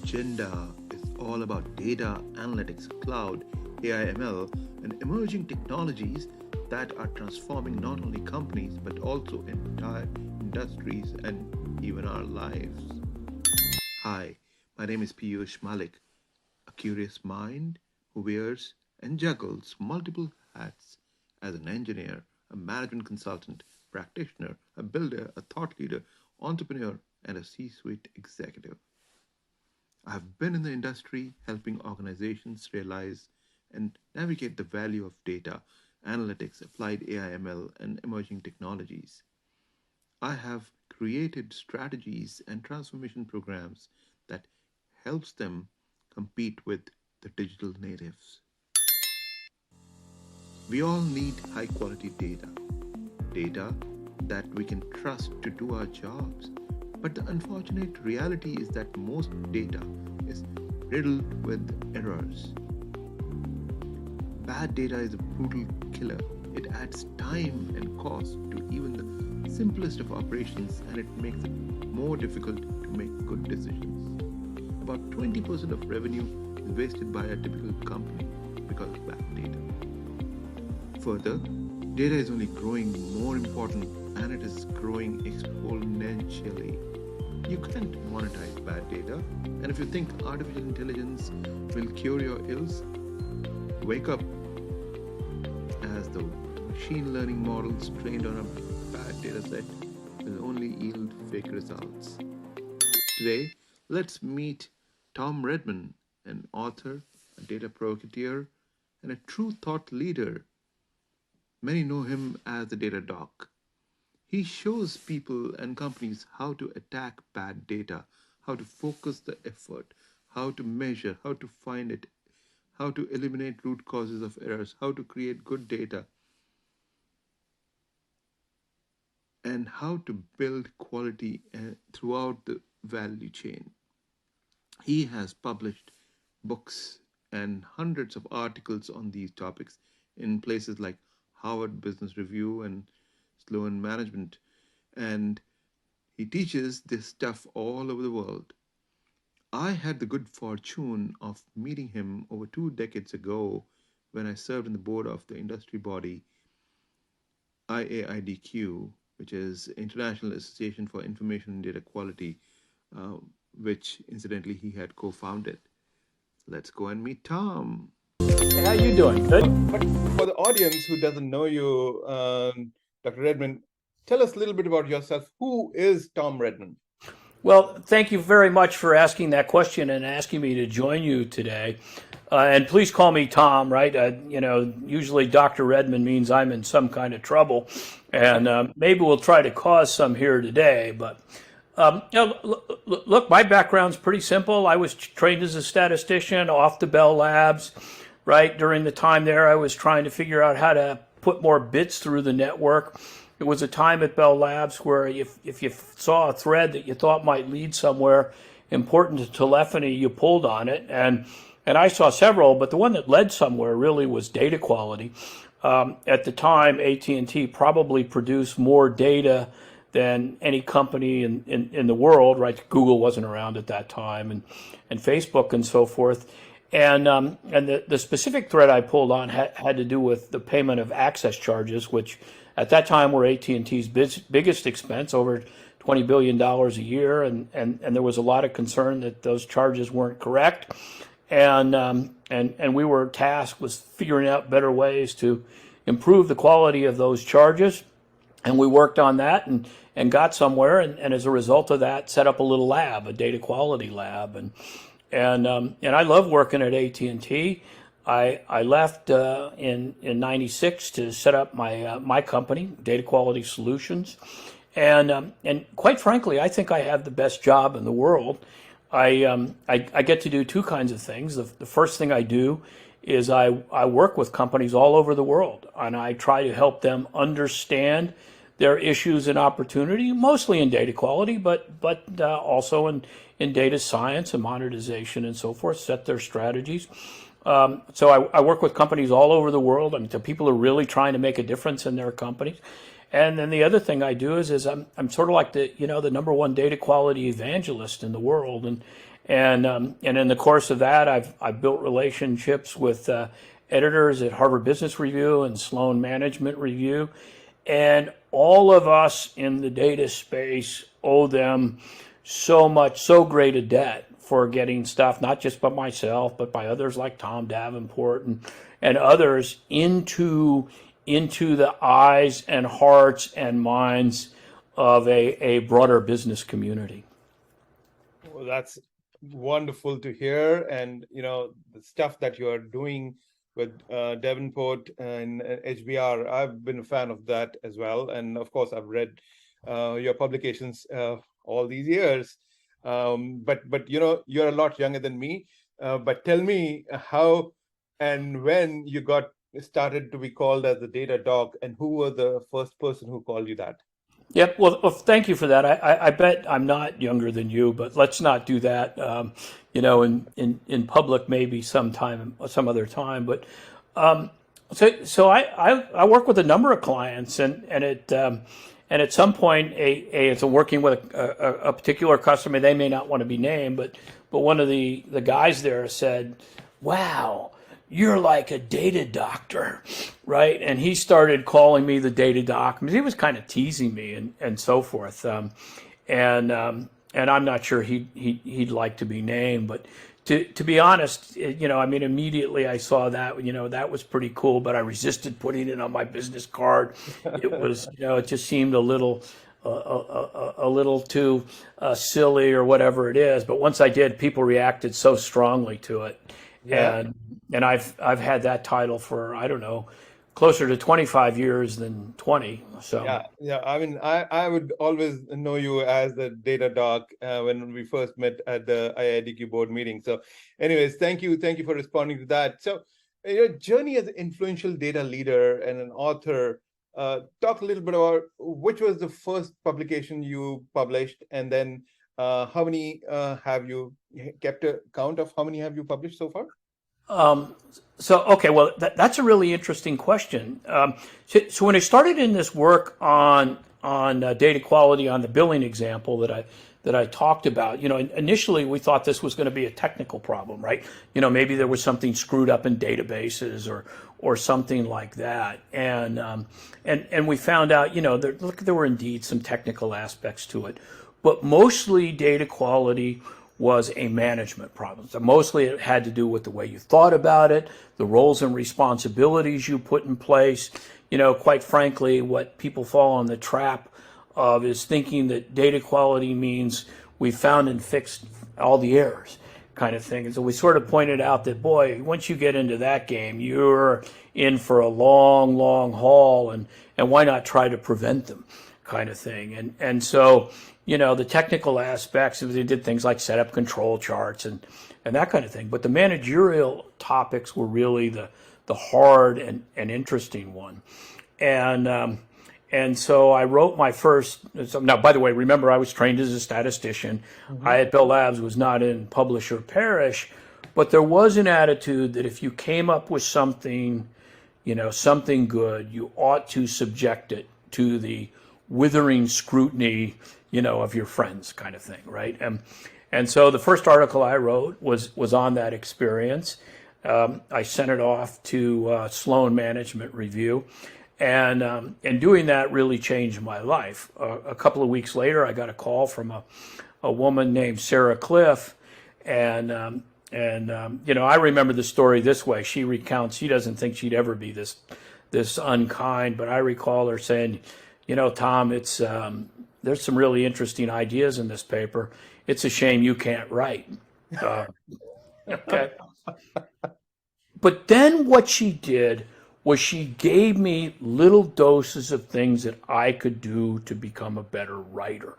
Agenda is all about data, analytics, cloud, AI, ML, and emerging technologies that are transforming not only companies but also entire industries and even our lives. Hi, my name is Piyush Malik, a curious mind who wears and juggles multiple hats as an engineer, a management consultant, practitioner, a builder, a thought leader, entrepreneur, and a C suite executive. I have been in the industry helping organizations realize and navigate the value of data, analytics, applied AI, ML, and emerging technologies. I have created strategies and transformation programs that helps them compete with the digital natives. We all need high quality data that we can trust to do our jobs. But the unfortunate reality is that most data is riddled with errors. Bad data is a brutal killer. It adds time and cost to even the simplest of operations, and it makes it more difficult to make good decisions. About 20% of revenue is wasted by a typical company because of bad data. Further, data is only growing more important, and it is growing exponentially. You can't monetize bad data, and if you think artificial intelligence will cure your ills, wake up, as the machine learning models trained on a bad data set will only yield fake results. Today, let's meet Tom Redman, an author, a data provocateur, and a true thought leader. Many know him as the DataDoc. He shows people and companies how to attack bad data, how to focus the effort, how to measure, how to find it, how to eliminate root causes of errors, how to create good data, and how to build quality throughout the value chain. He has published books and hundreds of articles on these topics in places like Harvard Business Review and Sloan Management, and he teaches this stuff all over the world. I had the good fortune of meeting him over 2 decades ago when I served in the board of the industry body IAIDQ, which is International Association for Information and Data Quality, which incidentally he had co-founded. Let's go and meet Tom. Hey, how you doing? Good? But for the audience who doesn't know you, Dr. Redman, tell us a little bit about yourself. Who is Tom Redman? Well, thank you very much for asking that question and asking me to join you today. And please call me Tom, right? Usually Dr. Redman means I'm in some kind of trouble. And maybe we'll try to cause some here today. But look, my background's pretty simple. I was trained as a statistician off the Bell Labs, right? During the time there, I was trying to figure out how to put more bits through the network. It was a time at Bell Labs where if you saw a thread that you thought might lead somewhere important to telephony, you pulled on it. And I saw several, but the one that led somewhere really was data quality. At the time, AT&T probably produced more data than any company in the world, right? Google wasn't around at that time, and Facebook and so forth. And the specific thread I pulled on had to do with the payment of access charges, which at that time were AT&T's biggest expense, over $20 billion a year, and there was a lot of concern that those charges weren't correct, and we were tasked with figuring out better ways to improve the quality of those charges, and we worked on that and got somewhere, and as a result of that, set up a little lab, a data quality lab, and I love working at AT&T. I left in '96 to set up my company, Data Quality Solutions, and quite frankly, I think I have the best job in the world. I get to do two kinds of things. The first thing I do is I work with companies all over the world, and I try to help them understand their issues and opportunity, mostly in data quality, but also in data science and monetization and so forth, set their strategies. So I work with companies all over the world. I mean, the people who are really trying to make a difference in their companies. And then the other thing I do is I'm sort of like the number one data quality evangelist in the world. And in the course of that, I've built relationships with editors at Harvard Business Review and Sloan Management Review, and all of us in the data space owe them so great a debt for getting stuff, not just by myself, but by others like Tom Davenport and others into the eyes and hearts and minds of a broader business community. Well, that's wonderful to hear. And, the stuff that you're doing with Davenport and HBR, I've been a fan of that as well. And of course, I've read your publications all these years. But you're a lot younger than me. But tell me how and when you got started to be called as the DataDoc, and who was the first person who called you that? Yep. Well, thank you for that. I bet I'm not younger than you, but let's not do that. In public, maybe some other time. But so I work with a number of clients, and at some point, it's working with a particular customer. They may not want to be named, but one of the guys there said, "Wow, you're like a data doctor," right? And he started calling me the data doc. He was kind of teasing me and so forth. And I'm not sure he'd like to be named, but to be honest, immediately I saw that, that was pretty cool, but I resisted putting it on my business card. It was, it just seemed a little too silly or whatever it is. But once I did, people reacted so strongly to it. Yeah. And I've had that title for, I don't know, closer to 25 years than 20. So yeah. I mean, I would always know you as the DataDoc when we first met at the IIDQ board meeting. So, anyways, thank you for responding to that. So, your journey as an influential data leader and an author. Talk a little bit about which was the first publication you published, and then how many have you kept a count of? How many have you published so far? Okay, well, that's a really interesting question. So when I started in this work on data quality on the billing example that I talked about, initially we thought this was going to be a technical problem, right? Maybe there was something screwed up in databases or something like that, and we found out, there were indeed some technical aspects to it, but mostly data quality was a management problem. So mostly it had to do with the way you thought about it, the roles and responsibilities you put in place. Quite frankly, what people fall on the trap of is thinking that data quality means we found and fixed all the errors kind of thing. And so we sort of pointed out that, boy, once you get into that game, you're in for a long, long haul, and why not try to prevent them kind of thing. And so, the technical aspects, they did things like set up control charts and that kind of thing. But the managerial topics were really the hard and interesting one. And so I wrote my first. Now, by the way, remember I was trained as a statistician. Mm-hmm. I at Bell Labs was not in publish or perish, but there was an attitude that if you came up with something, something good, you ought to subject it to the withering scrutiny, of your friends kind of thing, right? And so the first article I wrote was on that experience. I sent it off to Sloan Management Review, and doing that really changed my life. A couple of weeks later, I got a call from a woman named Sarah Cliff, and I remember the story this way. She recounts, she doesn't think she'd ever be this unkind, but I recall her saying, Tom, it's there's some really interesting ideas in this paper. It's a shame you can't write. Okay. But then what she did was she gave me little doses of things that I could do to become a better writer.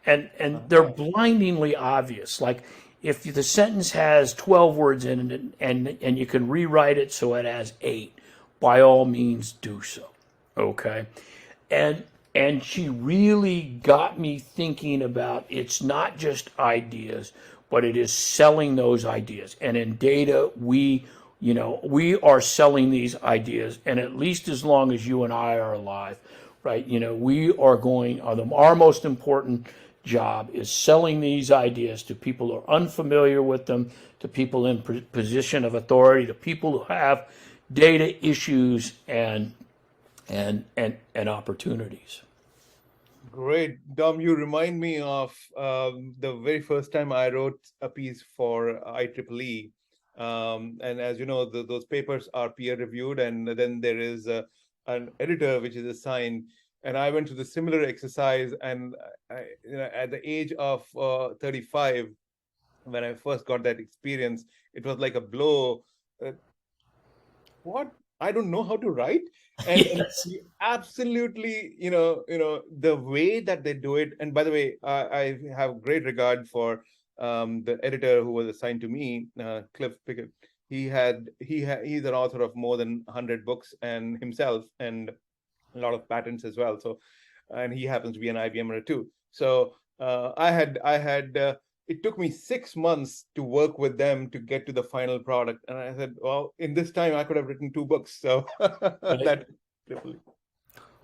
And they're blindingly obvious. Like if the sentence has 12 words in it and you can rewrite it so it has 8, by all means do so. Okay. And she really got me thinking about it's not just ideas, but it is selling those ideas. And in data, we are selling these ideas, and at least as long as you and I are alive, right? We are our most important job is selling these ideas to people who are unfamiliar with them, to people in position of authority, to people who have data issues and opportunities. Great. Dom, you remind me of the very first time I wrote a piece for IEEE. And as you know, those papers are peer reviewed, and then there is an editor which is assigned. And I went through the similar exercise, and at the age of 35, when I first got that experience, it was like a blow. What? I don't know how to write. And, Yes. and absolutely, the way that they do it. And by the way, I have great regard for the editor who was assigned to me, Cliff Pickett. He's an author of more than 100 books and himself, and a lot of patents as well. So, and he happens to be an IBMer too. So I had it took me 6 months to work with them to get to the final product. And I said, well, in this time I could have written 2 books. So that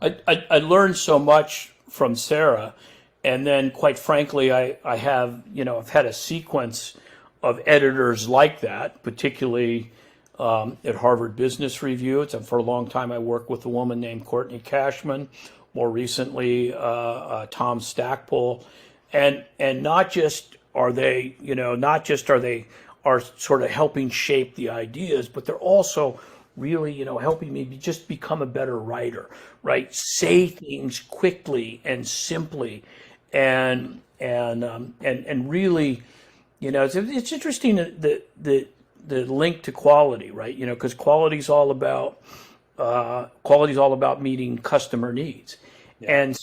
I learned so much from Sarah, and then quite frankly, I have, I've had a sequence of editors like that, particularly at Harvard Business Review. For a long time I worked with a woman named Courtney Cashman, more recently Tom Stackpole, and not just are they, are sort of helping shape the ideas, but they're also really, helping me just become a better writer, right? Say things quickly and simply, and really, it's interesting the link to quality, right? Because quality is all about meeting customer needs. Yeah. And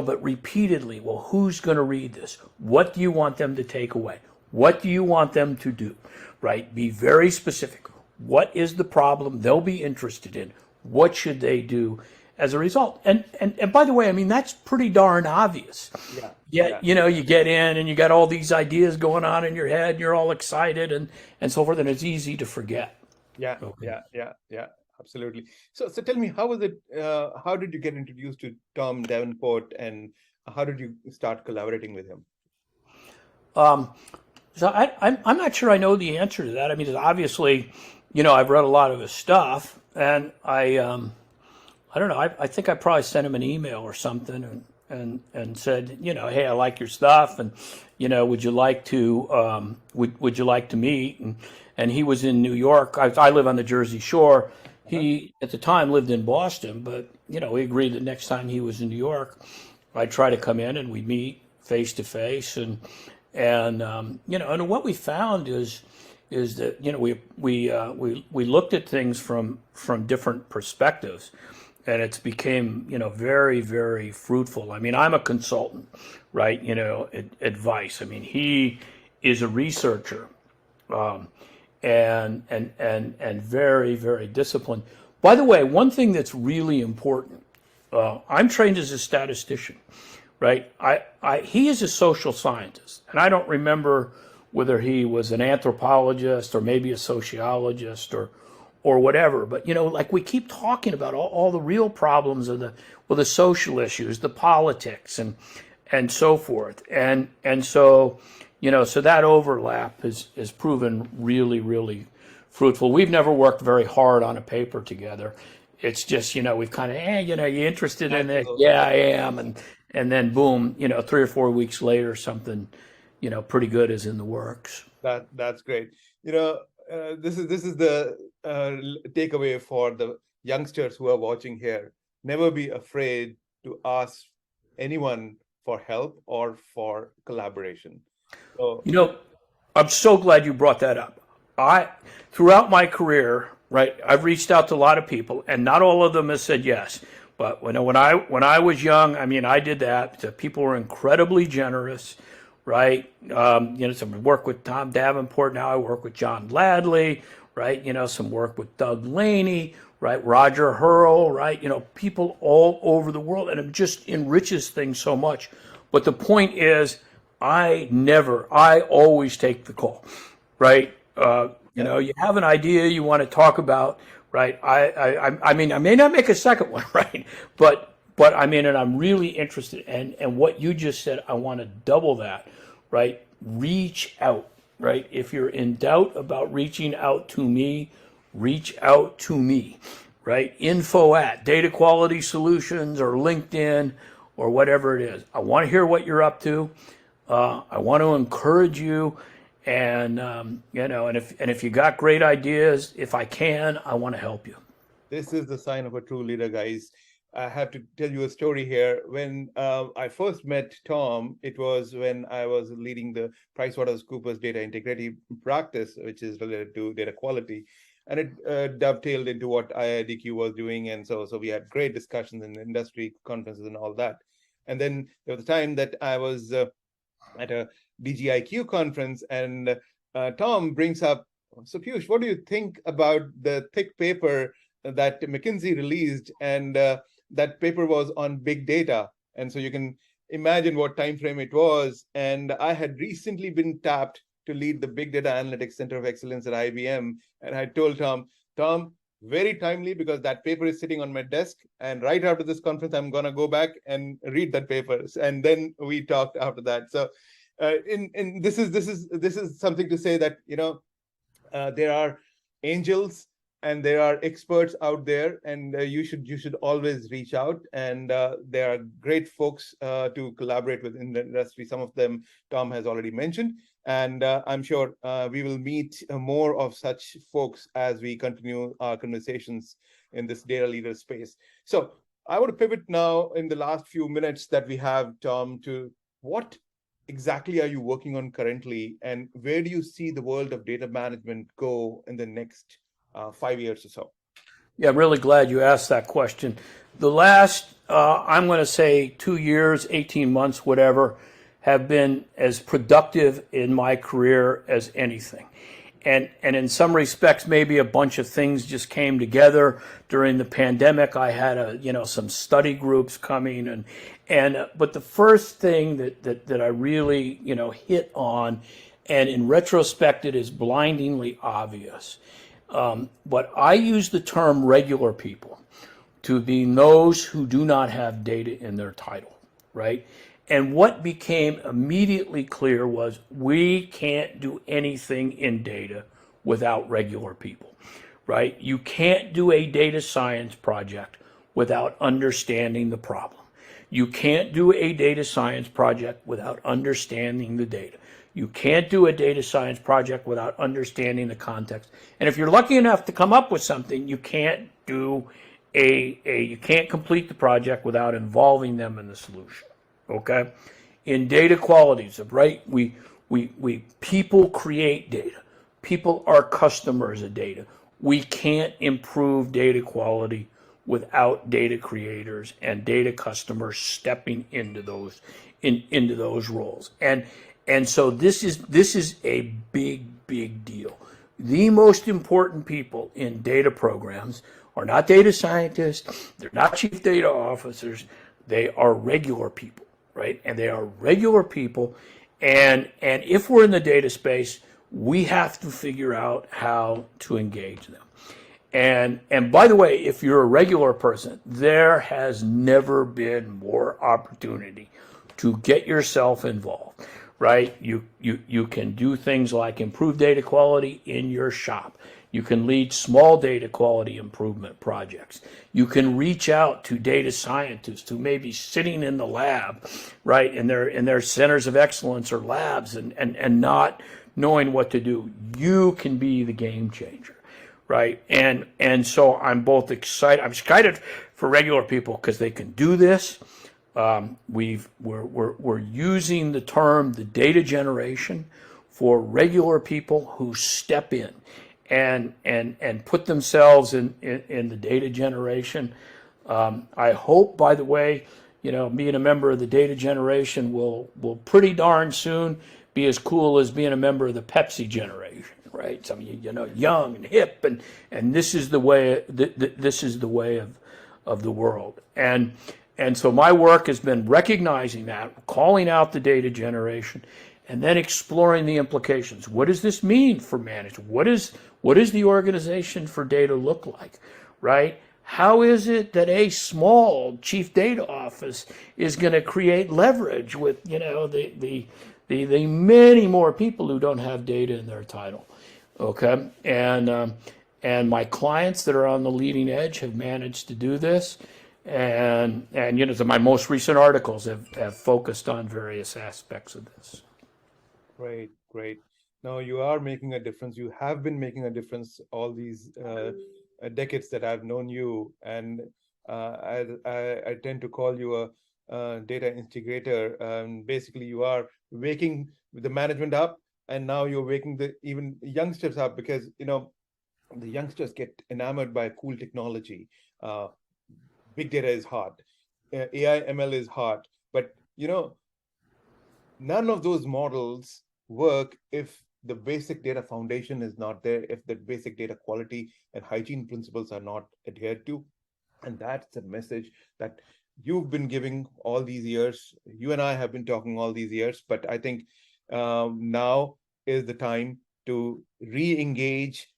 but repeatedly, well, who's going to read this? What do you want them to take away? What do you want them to do? Right? Be very specific. What is the problem they'll be interested in? What should they do as a result? And by the way, I mean, that's pretty darn obvious. Yeah. Yet, you get in and you got all these ideas going on in your head, and you're all excited and so forth, and it's easy to forget. Yeah. Okay. Yeah. Absolutely. So tell me, how was it? How did you get introduced to Tom Davenport, and how did you start collaborating with him? So I'm not sure I know the answer to that. I mean, obviously, I've read a lot of his stuff, and I don't know. I think I probably sent him an email or something, and said, hey, I like your stuff, and would you like to would you like to meet? And he was in New York. I live on the Jersey Shore. He, at the time, lived in Boston, but, he agreed that next time he was in New York, I'd try to come in and we'd meet face to face. And what we found is that, we looked at things from different perspectives, and it's became, very, very fruitful. I mean, I'm a consultant, right? Advice. I mean, he is a researcher. And very, very disciplined. By the way, one thing that's really important, I'm trained as a statistician, right? He is a social scientist, and I don't remember whether he was an anthropologist or maybe a sociologist or whatever. But like we keep talking about all the real problems of the social issues, the politics, and so forth, and so. So that overlap has proven really, really fruitful. We've never worked very hard on a paper together. It's just, we've kind of, you interested in it? Yeah, I am. And then boom, 3 or 4 weeks later, something, pretty good is in the works. That's great. This is the takeaway for the youngsters who are watching here. Never be afraid to ask anyone for help or for collaboration. So, I'm so glad you brought that up. Throughout my career, right, I've reached out to a lot of people, and not all of them have said yes. But when I was young, I mean, I did that. People were incredibly generous, right? Some work with Tom Davenport. Now I work with John Ladley, right? Some work with Doug Laney, right? Roger Hurl, right? People all over the world, and it just enriches things so much. But the point is, I always take the call, right? You have an idea you want to talk about, right? I mean, I may not make a second one, right? But But I mean, and I'm really interested, and what you just said, I want to double that, right? Reach out, right? If you're in doubt about reaching out to me, reach out to me, right? Info at Data Quality Solutions or LinkedIn or whatever it is. I want to hear what you're up to. I want to encourage you, and you know, and if you got great ideas, if I can, I want to help you. This is the sign of a true leader, guys. I have to tell you a story here. When I first met Tom, it was when I was leading the PricewaterhouseCoopers data integrity practice, which is related to data quality. And it dovetailed into what IIDQ was doing. And so we had great discussions in industry conferences and all that. And then there was a time that I was at a DGIQ conference, and Tom brings up, so Piyush, what do you think about the thick paper that McKinsey released? And that paper was on big data. And so you can imagine what time frame it was. And I had recently been tapped to lead the Big Data Analytics Center of Excellence at IBM. And I told Tom, very timely, because that paper is sitting on my desk. And right after this conference, I'm going to go back and read that paper. And then we talked after that. So this is something to say that, you know, there are angels and there are experts out there, and you should always reach out. And there are great folks to collaborate with in the industry. Some of them Tom has already mentioned, and I'm sure we will meet more of such folks as we continue our conversations in this data leader space. So I want to pivot now in the last few minutes that we have, Tom, to what exactly are you working on currently, and where do you see the world of data management go in the next 5 years or so? Yeah, I'm really glad you asked that question. The last, I'm going to say 2 years, 18 months, whatever, have been as productive in my career as anything. And in some respects, maybe a bunch of things just came together during the pandemic. I had some study groups coming, but the first thing that I really hit on, and in retrospect it is blindingly obvious, but I use the term regular people to be those who do not have data in their title, right? And what became immediately clear was we can't do anything in data without regular people, right? You can't do a data science project without understanding the problem. You can't do a data science project without understanding the data. You can't do a data science project without understanding the context. And if you're lucky enough to come up with something, you can't do you can't complete the project without involving them in the solution. Okay, in data quality, right? We people create data. People are customers of data. We can't improve data quality without data creators and data customers stepping into those roles. And so this is a big deal. The most important people in data programs are not data scientists. They're not chief data officers. They are regular people. Right? And they are regular people. And if we're in the data space, we have to figure out how to engage them. And by the way, if you're a regular person, there has never been more opportunity to get yourself involved, right? You can do things like improve data quality in your shop. You can lead small data quality improvement projects. You can reach out to data scientists who may be sitting in the lab, right, in their centers of excellence or labs and not knowing what to do. You can be the game changer, right? And so I'm both excited. I'm excited for regular people because they can do this. We're using the term the data generation for regular people who step in and put themselves in the data generation. I hope, by the way, being a member of the data generation will pretty darn soon be as cool as being a member of the Pepsi generation, right? Some of you, young and hip, and this is the way. This is the way of the world. And so my work has been recognizing that, calling out the data generation, and then exploring the implications. What does this mean for management? What is the organization for data look like, right? how is it that a small chief data office is going to create leverage with, you know, the many more people who don't have data in their title? Okay, and my clients that are on the leading edge have managed to do this, and you know, my most recent articles have focused on various aspects of this. Great, great. No, you are making a difference. You have been making a difference all these decades that I've known you, and I tend to call you a data integrator. Basically, you are waking the management up, and now you're waking the even youngsters up, because you know the youngsters get enamored by cool technology. Big data is hard, AI ML is hard, but you know none of those models work if the basic data foundation is not there, if the basic data quality and hygiene principles are not adhered to. And that's the message that you've been giving all these years. You and I have been talking all these years, but I think now is the time to re-engage.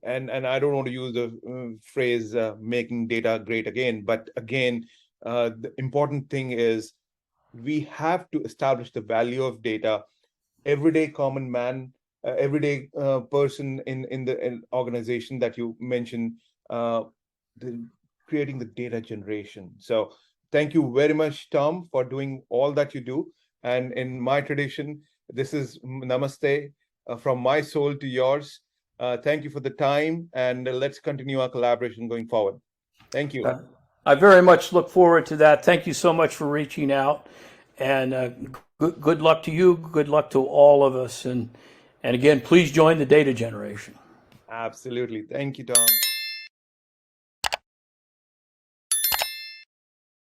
And I don't want to use the phrase making data great again, but again, the important thing is we have to establish the value of data. Everyday common man, everyday person in the organization that you mentioned, creating the data generation. So thank you very much, Tom, for doing all that you do. And in my tradition, this is namaste from my soul to yours. Thank you for the time, and let's continue our collaboration going forward. Thank you. I very much look forward to that. Thank you so much for reaching out, and good luck to you. Good luck to all of us. And again, please join the data generation. Absolutely. Thank you, Tom.